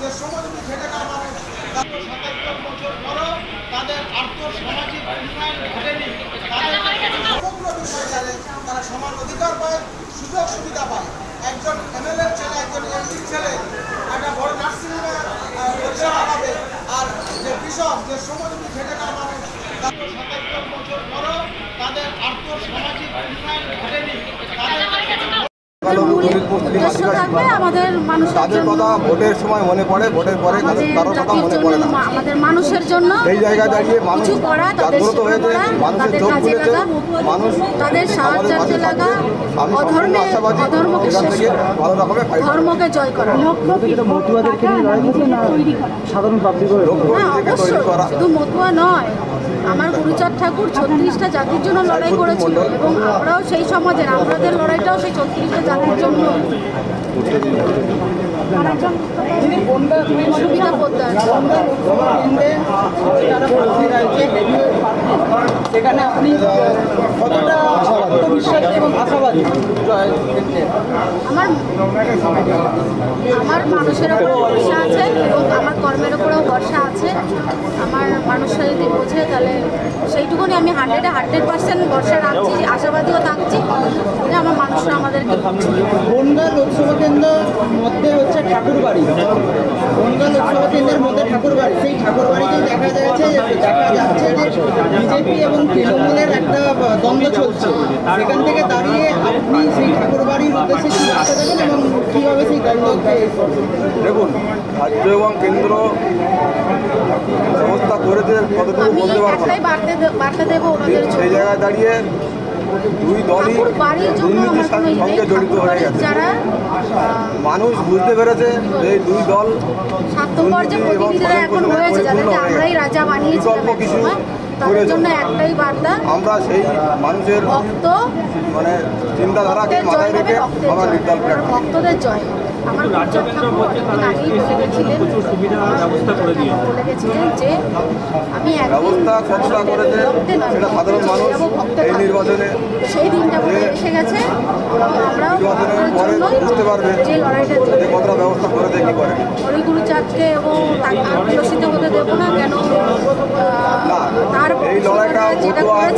যে শ্রমজীবী খেটে খাওয়া মানুষ ৭৭ বছর পরও তাদের আর্থসামাজিক উন্নয়ন ঘটেনি, তাদের সমগ্র বিষয় জানে, তারা সমান অধিকার পায়, সুযোগ সুবিধা পায়। একজন এমএলএর ছেলে, একজন এমপির ছেলে একটা বড় নার্সিংহোমে পরিষেবা পাবে, আর যে কৃষক, যে শ্রমজীবী খেটে খাওয়া মানুষ ৭৭ বছর পরও তাদের আর্থসামাজিক উন্নয়ন ঘটেনি, তাদের কথা ভোটের সময় মনে পড়ে, ভোটের পরে কারোর কথা মনে পড়ে না। আমাদের মানুষের জন্য এই জায়গায় দাঁড়িয়ে মানুষ জাগ্রত হয়েছে, মানুষের চোখ খুলেছে, মানুষ তাদের সাহায্যে লাগা, ভালো রকমের ধর্মকে জয় করা, সাধারণ পাবলিক তৈরি করা। শুধু মতুয়া নয়, আমার গুরুচাঁদ ঠাকুর 36টা জাতির জন্য লড়াই করেছিল এবং আমরাও সেই সমাজের, আমাদের লড়াইটাও সেই 36টা জাতির জন্য। সুবিধা পোদ্দার সেখানে আপনি কতটা আত্মবিশ্বাস এবং আশাবাদী? আমার মানুষের ওপর ভরসা আছে এবং আমার কর্মের ওপরেও ভরসা আছে। আমার মানুষরা যদি বোঝে তাহলে সেইটুকুনি আমি 100% ভরসা রাখছি, আশাবাদীও থাকছি যে আমার মানুষরা আমাদেরকে। বনগাঁ লোকসভা কেন্দ্রের মধ্যে হচ্ছে ঠাকুরবাড়ি, বনগাঁ লোকসভা কেন্দ্রের মধ্যে ঠাকুরবাড়ি, সেই ঠাকুরবাড়িতে দেখা যাচ্ছে যে বিজেপি এবং তৃণমূলের একটা দ্বন্দ্ব চলছে। সেখান থেকে দাঁড়িয়ে আপনি সেই ঠাকুরবাড়ির উদ্দেশ্যে কি বার্তা দেবেন এবং কীভাবে সেই দ্বন্দ্বকে? দেখুন, রাজ্য এবং কেন্দ্র ব্যবস্থা করেছে কতটুকু বলতে পারবো না। সেই জায়গায় দাঁড়িয়ে দুই দলই দুর্নীতির সঙ্গে জড়িত হয়ে গেছে। মানুষ বুঝতে পেরেছে যে এই দুই দল দুর্নীতি এবং বিকল্প কিছু করেছে। আমরা সেই মানুষের মানে চিন্তাধারাকে মাথায় রেখে আমরা নির্দল ভক্তদের জয়। আমার বলেছিলেন যে আমি ব্যবস্থা কতটা করেছে সেটা সাধারণ মানুষ এই নির্বাচনে সেই দিনটা এসে গেছে। আমরাও পরে বুঝতে পারবে যে লড়াইটা কতটা ব্যবস্থা করে দেয় কি করে। হরিগুরুচাঁদকে এবং তাকে আত্মীয়সিত হতে দেবো না কেন, তার এই লড়াইটা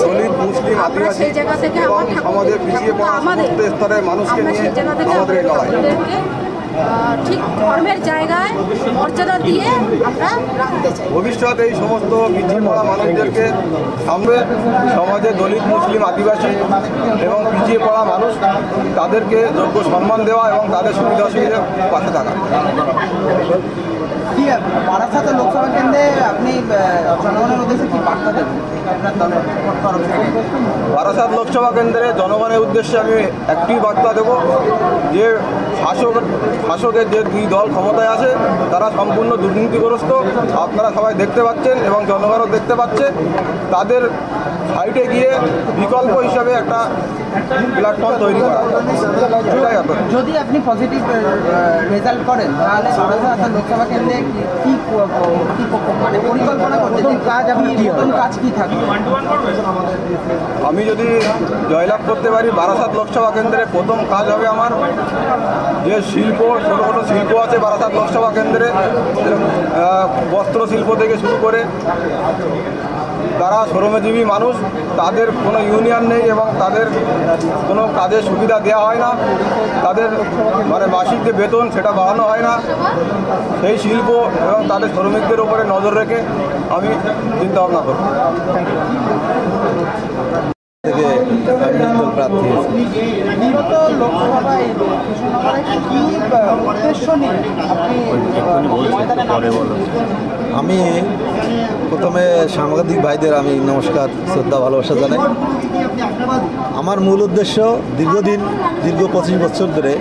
দলিত, মুসলিম, আদিবাসী সেই জায়গা থেকে এবং সমাজের পিছিয়ে পড়া সমস্ত স্তরের মানুষকে নিয়ে আমাদের এই লড়াই। ঠিক ধর্মের জায়গায় মর্যাদা দিয়ে আমরা রাখতে চাই। ভবিষ্যতে এই সমস্ত পিছিয়ে পড়া মানুষদেরকে সামনে সমাজে দলিত, মুসলিম, আদিবাসী এবং পিছিয়ে পড়া মানুষ তাদেরকে যোগ্য সম্মান দেওয়া এবং তাদের সুবিধা অসুবিধার পাশে থাকা। বারাসাত লোকসভা কেন্দ্রে আপনি জনগণের উদ্দেশ্যে কি বার্তা দেবেন আপনার দলের তরফ থেকে? বারাসাত লোকসভা কেন্দ্রে জনগণের উদ্দেশ্যে আমি একটি বার্তা দেব যে শাসকের যে দুই দল ক্ষমতায় আছে তারা সম্পূর্ণ দুর্নীতিগ্রস্ত। আপনারা সবাই দেখতে পাচ্ছেন এবং জনগণও দেখতে পাচ্ছে। তাদের সাইডে গিয়ে বিকল্প হিসাবে একটা প্ল্যাটফর্ম তৈরি করা। যদি আপনি পজিটিভ রেজাল্ট করেন তাহলে বারাসাত লোকসভা কেন্দ্রে কি মানে পরিকল্পনা করতে কাজ, আপনি নতুন কাজ কি থাকবে? আমি যদি জয়লাভ করতে পারি বারাসাত লোকসভা কেন্দ্রে প্রথম কাজ হবে আমার যে শিল্প, ছোটো ছোটো শিল্প আছে বারাসাত লোকসভা কেন্দ্রে, বস্ত্র শিল্প থেকে শুরু করে তারা শ্রমজীবী মানুষ, তাদের কোনো ইউনিয়ন নেই এবং তাদের কোনো কাজের সুবিধা দেওয়া হয় না। তাদের মানে মাসিক যে বেতন সেটা বাড়ানো হয় না। সেই শিল্প এবং তাদের শ্রমিকদের উপরে নজর রেখে আমি চিন্তা ভাবনা করব। আমি প্রথমে সাংবাদিক ভাইদের আমি নমস্কার, শ্রদ্ধা, ভালোবাসা জানাই। আমার মূল উদ্দেশ্য দীর্ঘ 25 বছর ধরে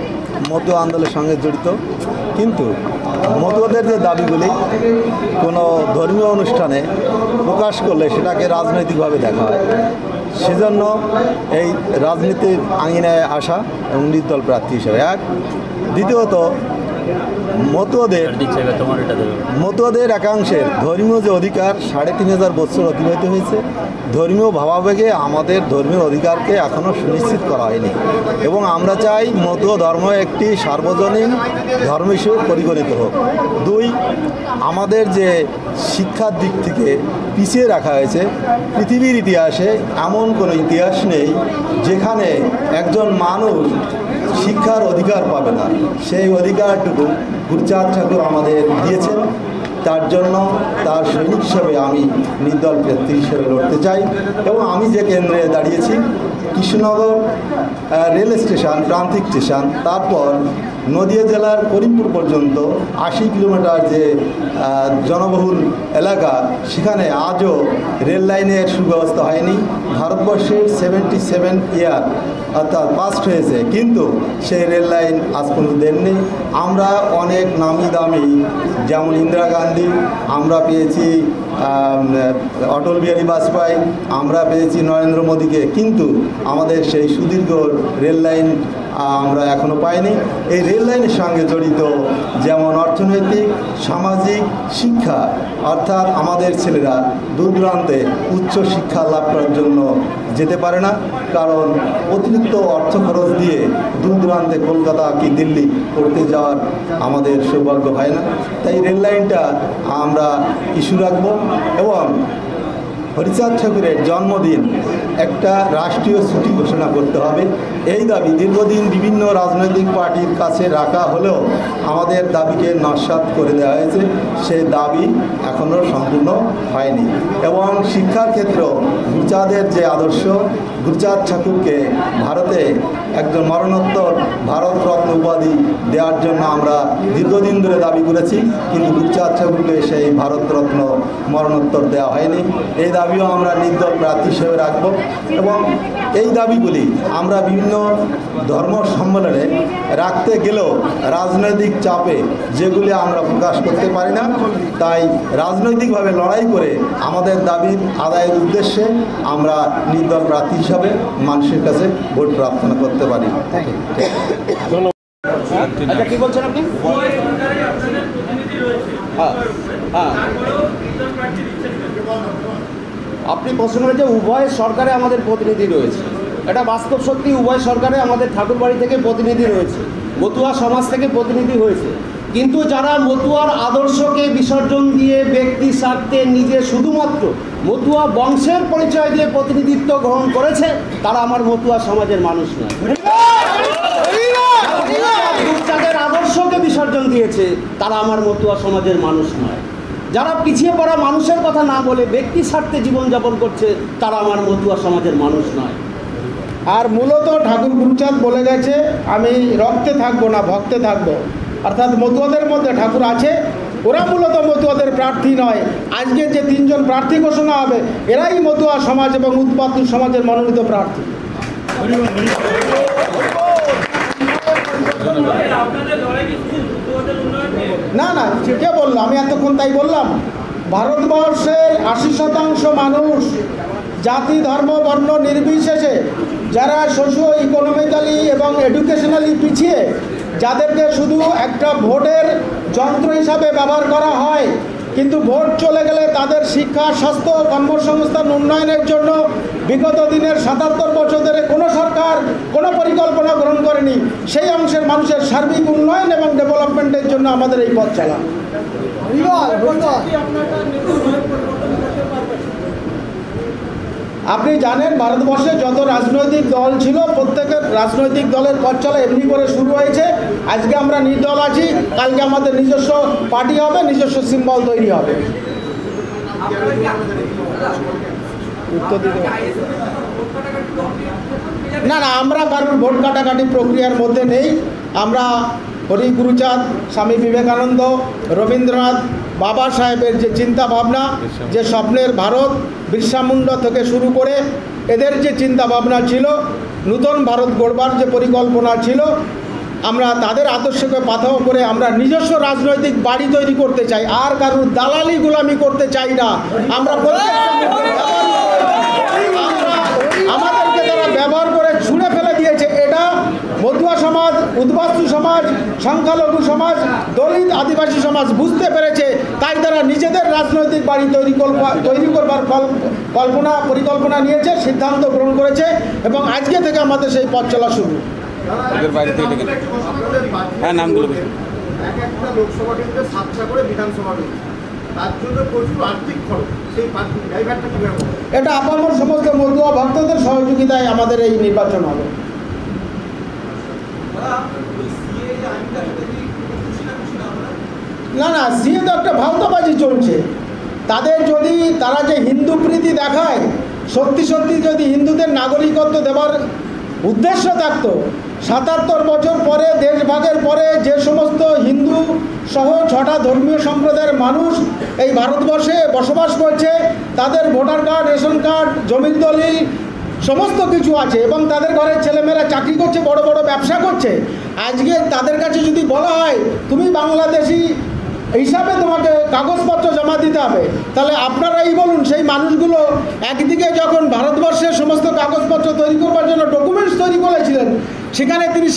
মতুয়া আন্দোলনের সঙ্গে জড়িত, কিন্তু মতুয়াদের যে দাবিগুলি কোনো ধর্মীয় অনুষ্ঠানে প্রকাশ করলে সেটাকে রাজনৈতিকভাবে দেখা হয়। সেজন্য এই রাজনীতির আঙিনায় আসা এবং নির্দল প্রার্থী হিসেবে এক। দ্বিতীয়ত মতুয়াদের একাংশের ধর্মীয় যে অধিকার 3500 বছর অতিবাহিত হয়েছে ধর্মীয় ভাবাবেগে আমাদের ধর্মীয় অধিকারকে এখনও সুনিশ্চিত করা হয়নি এবং আমরা চাই মতুয়া ধর্ম একটি সার্বজনীন ধর্ম হিসেবে পরিগণিত হোক। 2, আমাদের যে শিক্ষার দিক থেকে পিছিয়ে রাখা হয়েছে, পৃথিবীর ইতিহাসে এমন কোনো ইতিহাস নেই যেখানে একজন মানুষ শিক্ষার অধিকার পাবে না। সেই অধিকারটুকু গুরুচাঁদ ঠাকুর আমাদের দিয়েছেন। তার জন্য তার সৈনিক হিসেবে আমি নির্দল প্রার্থী হিসেবে লড়তে চাই এবং আমি যে কেন্দ্রে দাঁড়িয়েছি কৃষ্ণনগর রেল স্টেশন, প্রান্তিক স্টেশন, তারপর নদিয়া জেলার করিমপুর পর্যন্ত 80 কিলোমিটার যে জনবহুল এলাকা, সেখানে আজও রেল লাইনের সুব্যবস্থা হয়নি। ভারতবর্ষের 77 ইয়ার অর্থাৎ পাস্ট হয়েছে, কিন্তু সেই রেল লাইন আজ পর্যন্ত দেননি। আমরা অনেক নামি দামি, যেমন ইন্দিরা গান্ধী, আমরা পেয়েছি অটল বিহারী বাজপেয়ী, আমরা পেয়েছি নরেন্দ্র মোদীকে, কিন্তু আমাদের সেই সুদীর্ঘ রেল লাইন আমরা এখনও পাইনি। এই রেল লাইনের সঙ্গে জড়িত যেমন অর্থনৈতিক, সামাজিক, শিক্ষা, অর্থাৎ আমাদের ছেলেরা দূর দূরান্তে উচ্চ শিক্ষা লাভ করার জন্য যেতে পারে না, কারণ অতিরিক্ত অর্থ খরচ দিয়ে দূর দূরান্তে কলকাতা কি দিল্লি পড়তে যাওয়ার আমাদের সৌভাগ্য হয় না। তাই রেল লাইনটা আমরা ইস্যু রাখব এবং হরিচাঁদ ঠাকুরের জন্মদিন একটা রাষ্ট্রীয় ছুটি ঘোষণা করতে হবে। এই দাবি দীর্ঘদিন বিভিন্ন রাজনৈতিক পার্টির কাছে রাখা হলেও আমাদের দাবিকে নস্যাৎ করে দেওয়া হয়েছে। সেই দাবি এখনও সম্পূর্ণ হয়নি এবং শিক্ষার ক্ষেত্রেও গুরুচাঁদের যে আদর্শ, গুরুচাঁদ ঠাকুরকে ভারতে একজন মরণোত্তর ভারতরত্ন উপাধি দেওয়ার জন্য আমরা দীর্ঘদিন ধরে দাবি করেছি, কিন্তু গুরুচাঁদ ঠাকুরকে সেই ভারতরত্ন মরণোত্তর দেওয়া হয়নি। এই দাবিও আমরা নির্দল প্রার্থী হিসেবে রাখব এবং এই দাবিগুলি আমরা বিভিন্ন ধর্ম সম্মেলনে রাখতে গেলেও রাজনৈতিক চাপে যেগুলি আমরা প্রকাশ করতে পারি না, তাই রাজনৈতিকভাবে লড়াই করে আমাদের দাবির আদায়ের উদ্দেশ্যে আমরা নির্দল প্রার্থী হিসাবে মানুষের কাছে ভোট প্রার্থনা করতে পারি। আচ্ছা, কি বলছেন আপনি? আপনি প্রশ্ন করেছেন উভয় সরকারে আমাদের প্রতিনিধি রয়েছে, এটা বাস্তব সত্যি। উভয় সরকারে আমাদের ঠাকুরবাড়ি থেকে প্রতিনিধি রয়েছে, মতুয়া সমাজ থেকে প্রতিনিধি হয়েছে, কিন্তু যারা মতুয়ার আদর্শকে বিসর্জন দিয়ে ব্যক্তি স্বার্থে নিজে শুধুমাত্র মতুয়া বংশের পরিচয় দিয়ে প্রতিনিধিত্ব গ্রহণ করেছে, তারা আমার মতুয়া সমাজের মানুষ নয়। গুরুচাঁদের আদর্শকে বিসর্জন দিয়েছে, তারা আমার মতুয়া সমাজের মানুষ নয়। যারা পিছিয়ে পড়া মানুষের কথা না বলে ব্যক্তি স্বার্থে জীবনযাপন করছে, তারা আমার মতুয়া সমাজের মানুষ নয়। আর মূলত ঠাকুর গুরুচাঁদ বলে গেছে, আমি রক্তে থাকবো না ভক্তে থাকবো, অর্থাৎ মতুয়াদের মধ্যে ঠাকুর আছে, ওরা মূলত মতুয়াদের প্রার্থী নয়। আজকে যে 3 জন প্রার্থী ঘোষণা হবে, এরাই মতুয়া সমাজ এবং উৎপাদন সমাজের মনোনীত প্রার্থী। না না, কে বললো? আমি এতক্ষণ তাই বললাম। ভারতবর্ষের 80% মানুষ জাতি ধর্ম বর্ণ নির্বিশেষে যারা সোশিও ইকোনমিক্যালি এবং এডুকেশনালি পিছিয়ে, যাদেরকে শুধু একটা ভোটের যন্ত্র হিসাবে ব্যবহার করা হয়, কিন্তু ভোট চলে গেলে তাদের শিক্ষা, স্বাস্থ্য, কর্মসংস্থান উন্নয়নের জন্য বিগত দিনের 77 বছর ধরে কোনো সরকার কোনো পরিকল্পনা গ্রহণ করেনি। সেই অংশের মানুষের সার্বিক উন্নয়ন এবং ডেভেলপমেন্টের জন্য আমাদের এই পথ চলা। আপনি জানেন ভারতবর্ষে যত রাজনৈতিক দল ছিল, প্রত্যেকের রাজনৈতিক দলের পথ চলা এমনি করে শুরু হয়েছে। আজকে আমরা নির্দল আছি, কালকে আমাদের নিজস্ব পার্টি হবে, নিজস্ব সিম্বল তৈরি হবে। না না, আমরা কারোর ভোট কাটাকাটি প্রক্রিয়ার মধ্যে নেই। আমরা হরি গুরুচাঁদ, স্বামী বিবেকানন্দ, রবীন্দ্রনাথ, বাবা সাহেবের যে চিন্তা ভাবনা, যে স্বপ্নের ভারত, বিরসা মুন্ডা থেকে শুরু করে এদের যে চিন্তা ভাবনা ছিল, নূতন ভারত গড়বার যে পরিকল্পনা ছিল, আমরা তাদের আদর্শকে পাথর করে আমরা নিজস্ব রাজনৈতিক বাড়ি তৈরি করতে চাই। আর কারোর দালালি গোলামি করতে চাই না। আমরা আমাদেরকে তারা ব্যবহার করে ছুঁড়ে ফেলে দিয়েছে। এটা মতুয়া সমাজ, উদ্বাস্তু সমাজ, সংখ্যালঘু সমাজ, দলিত আদিবাসী সমাজ বুঝতে পেরেছে, তাই তারা নিজেদের রাজনৈতিক বাড়ি তৈরি করবার পরিকল্পনা নিয়েছে, সিদ্ধান্ত গ্রহণ করেছে এবং আজকে থেকে আমাদের সেই পথ চলা শুরু। হ্যাঁ, নামগুলো এক একটা লোকসভা কেন্দ্রে 7টা করে বিধানসভা কেন্দ্র, তার জন্য প্রচুর আর্থিক খরচ, সেই ড্রাইভারটা কীভাবে হবে? এটা আপামর সমস্ত মতুয়া ভক্তদের সহযোগিতায় আমাদের এই নির্বাচন হবে। না না, সিএ তো একটা ভাওতাবাজি চলছে। তারা যে হিন্দু প্রীতি দেখায়, সত্যি সত্যি যদি হিন্দুদের নাগরিকত্ব দেওয়ার উদ্দেশ্য থাকতো, ৭৭ বছর পরে দেশভাগের পরে যে সমস্ত হিন্দু সহ 6টা ধর্মীয় সম্প্রদায়ের মানুষ এই ভারতবর্ষে বসবাস করছে, তাদের ভোটার কার্ড, রেশন কার্ড, জমির দলিল সমস্ত কিছু আছে এবং তাদের ঘরের ছেলেমেয়েরা চাকরি করছে, বড় বড় ব্যবসা করছে। আজকে তাদের কাছে যদি বলা হয় তুমি বাংলাদেশি হিসাবে তোমাকে কাগজপত্র জমা দিতে হবে, তাহলে আপনারাই বলুন সেই মানুষগুলো একদিকে যখন ভারতবর্ষের সমস্ত কাগজপত্র তৈরি করবার জন্য ডকুমেন্টস তৈরি করেছিলেন, সেখানে তিনি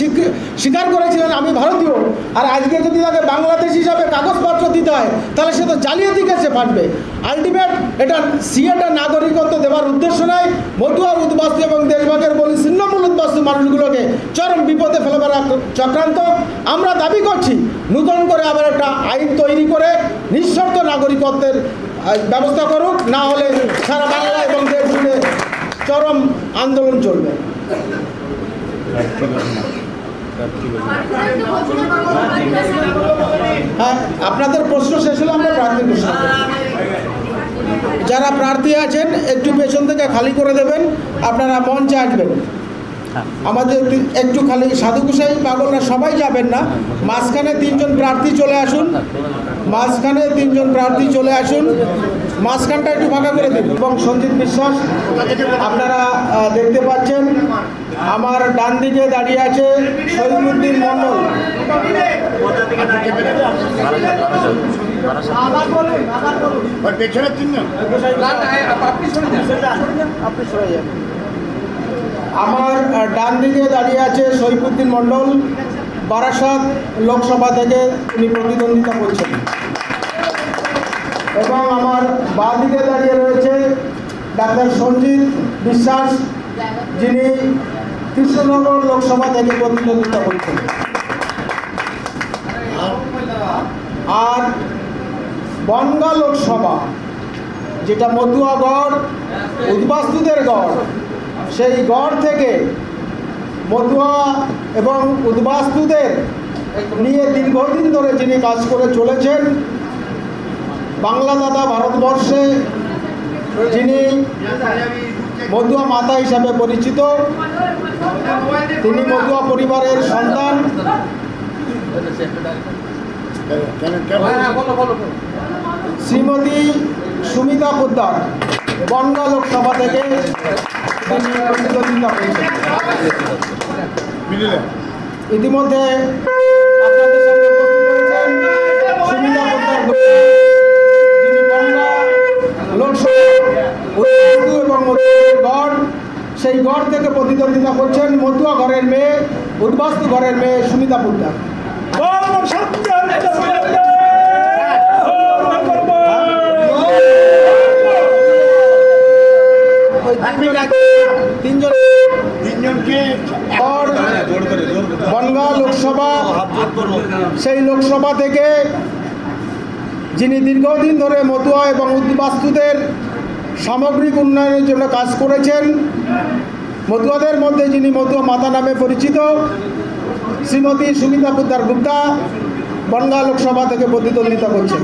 স্বীকার করেছিলেন আমি ভারতীয়, আর আজকে যদি তাকে বাংলাদেশ হিসাবে কাগজপত্র দিতে হয় তাহলে সে তো জালিয়াতি কেসে ফাটবে। আলটিমেট এটা সিএটা নাগরিকত্ব দেওয়ার উদ্দেশ্য নয়, মতুয়া, উদ্বাস্তু এবং দেশভাগের বলি ছিন্নমূল উদ্বাস্তু মানুষগুলোকে চরম বিপদে ফেলবার চক্রান্ত। আমরা দাবি করছি নতুন করে আবার একটা আইন তৈরি করে নিঃশর্ত নাগরিকত্বের ব্যবস্থা করুক, না হলে সারা বাংলা এবং দেশ জুড়ে চরম আন্দোলন চলবে। হ্যাঁ, আপনাদের প্রশ্ন শেষ হলে আমরা প্রার্থী ঘোষণা করব। যারা প্রার্থী আছেন একটু পেছন থেকে খালি করে দেবেন, আপনারা মঞ্চে আসবেন। আমাদের একটু খালি সাধু গোসাই পাগলরা সবাই যাবেন না, মাঝখানে 3জন প্রার্থী চলে আসুন, মাঝখানটা একটু ফাঁকা করে দিন। এবং সঞ্জিত বিশ্বাস আপনারা দেখতে পাচ্ছেন, আমার ডান দিকে দাঁড়িয়ে আছে শহীদুদ্দিন মণ্ডল, পেছনের 3জন আমার ডান দিকে দাঁড়িয়ে আছে সৈফুদ্দিন মণ্ডল, বারাসাত লোকসভা থেকে তিনি প্রতিদ্বন্দ্বিতা করছেন, এবং আমার বাঁ দিকে দাঁড়িয়ে রয়েছে ডাক্তার সঞ্জিত বিশ্বাস, যিনি কৃষ্ণনগর লোকসভা থেকে প্রতিদ্বন্দ্বিতা করছেন। আর বনগাঁ লোকসভা, যেটা মতুয়া গড়, উদ্বাস্তুদের গড়, সেই গড় থেকে মতুয়া এবং উদ্বাস্তুদের নিয়ে দীর্ঘদিন ধরে যিনি কাজ করে চলেছেন, বাংলা দাদা ভারতবর্ষে যিনি মতুয়া মাতা হিসাবে পরিচিত, তিনি মতুয়া পরিবারের সন্তান, শ্রীমতী সুমিতা পোদ্দার, বনগাঁ লোকসভা থেকে তিনি প্রতিদ্বন্দ্বিতা করেছেন। ইতিমধ্যে আপনাদের সামনে উপস্থিত হয়েছেন সুমিতা পোদ্দার, যিনি বনগাঁ লোকসভা এবং গড়, সেই গড় থেকে প্রতিদ্বন্দ্বিতা করছেন মতুয়া ঘরের মেয়ে, উদ্বাস্তু ঘরের মেয়ে সুমিতা পোদ্দার। বনগাঁ লোকসভা, সেই লোকসভা থেকে যিনি দীর্ঘদিন ধরে মতুয়া এবং উদ্বাস্তুদের সামগ্রিক উন্নয়নের জন্য কাজ করেছেন, মতুয়াদের মধ্যে যিনি মতুয়া মাতা নামে পরিচিত, শ্রীমতী সুমিতা পোদ্দার গুপ্তা, বনগাঁ লোকসভা থেকে প্রতিদ্বন্দ্বিতা করছেন।